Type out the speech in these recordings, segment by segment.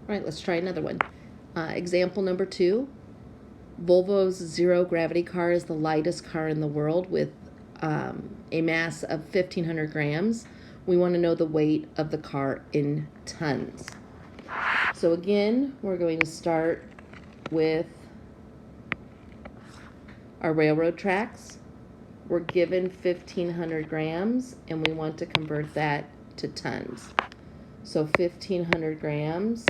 All right, let's try another one. Example number 2. Volvo's zero gravity car is the lightest car in the world with a mass of 1,500 grams. We want to know the weight of the car in tons. So again, we're going to start with our railroad tracks. We're given 1,500 grams and we want to convert that to tons. So 1,500 grams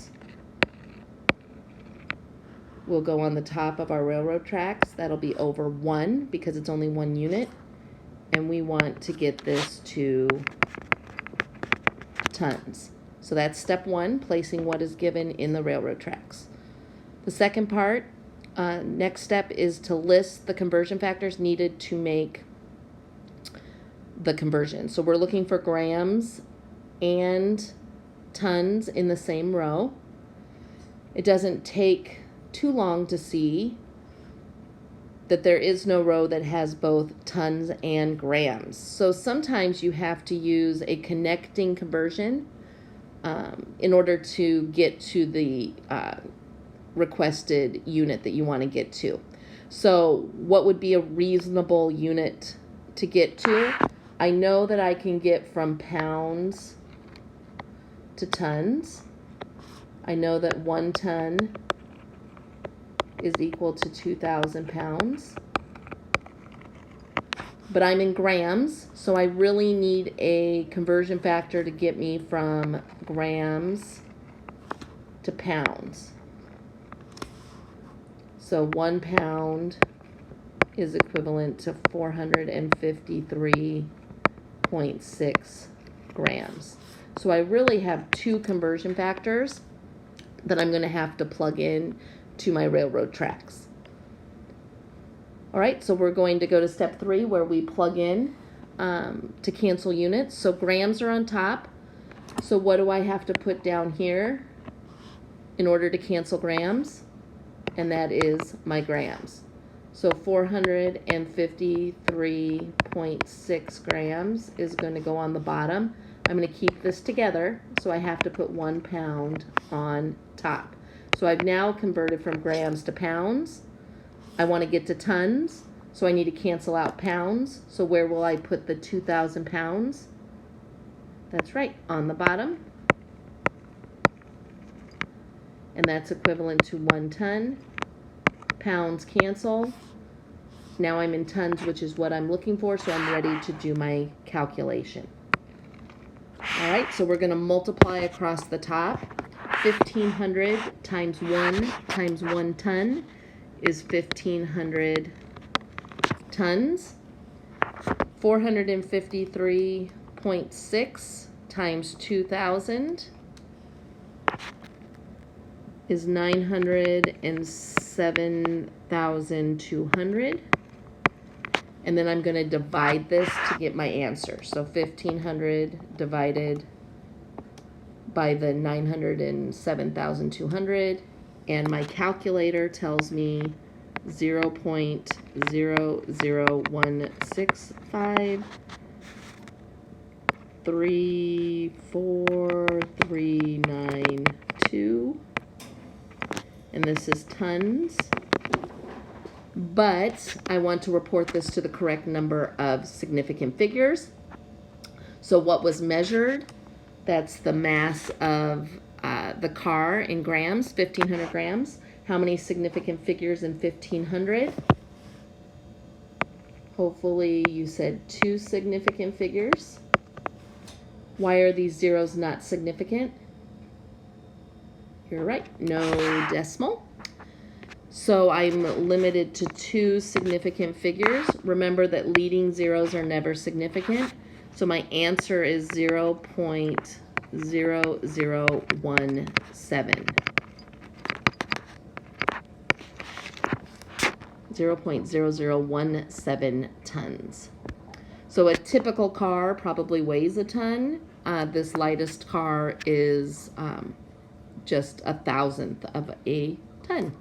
will go on the top of our railroad tracks. That'll be over 1 because it's only 1 unit. And we want to get this to tons. So that's step 1, placing what is given in the railroad tracks. The second part, next step is to list the conversion factors needed to make the conversion. So we're looking for grams and tons in the same row. It doesn't take too long to see that there is no row that has both tons and grams. So sometimes you have to use a connecting conversion in order to get to the requested unit that you want to get to. So what would be a reasonable unit to get to? I know that I can get from pounds to tons. I know that 1 ton is equal to 2,000 pounds. But I'm in grams, so I really need a conversion factor to get me from grams to pounds. So 1 pound is equivalent to 453.6 grams. So I really have 2 conversion factors that I'm going to have to plug in to my railroad tracks. All right, so we're going to go to step 3 where we plug in to cancel units. So grams are on top. So what do I have to put down here in order to cancel grams? And that is my grams. So 453.6 grams is going to go on the bottom. I'm going to keep this together, so I have to put 1 pound on top. So I've now converted from grams to pounds. I want to get to tons, so I need to cancel out pounds. So where will I put the 2,000 pounds? That's right, on the bottom. And that's equivalent to 1 ton. Pounds cancel. Now I'm in tons, which is what I'm looking for, so I'm ready to do my calculation. All right, so we're going to multiply across the top. 1,500 times 1 times 1 ton is 1,500 tons. 453.6 times 2,000 is 907,200. And then I'm going to divide this to get my answer. So 1,500 divided by the 907,200. And my calculator tells me 0.00165 34392. And this is tons. But I want to report this to the correct number of significant figures. So what was measured? That's the mass of the car in grams, 1,500 grams. How many significant figures in 1,500? Hopefully you said 2 significant figures. Why are these zeros not significant? You're right, no decimal. So I'm limited to 2 significant figures. Remember that leading zeros are never significant. So my answer is 0.0017. 0.0017 tons. So a typical car probably weighs a ton. This lightest car is just 1,000th of a ton.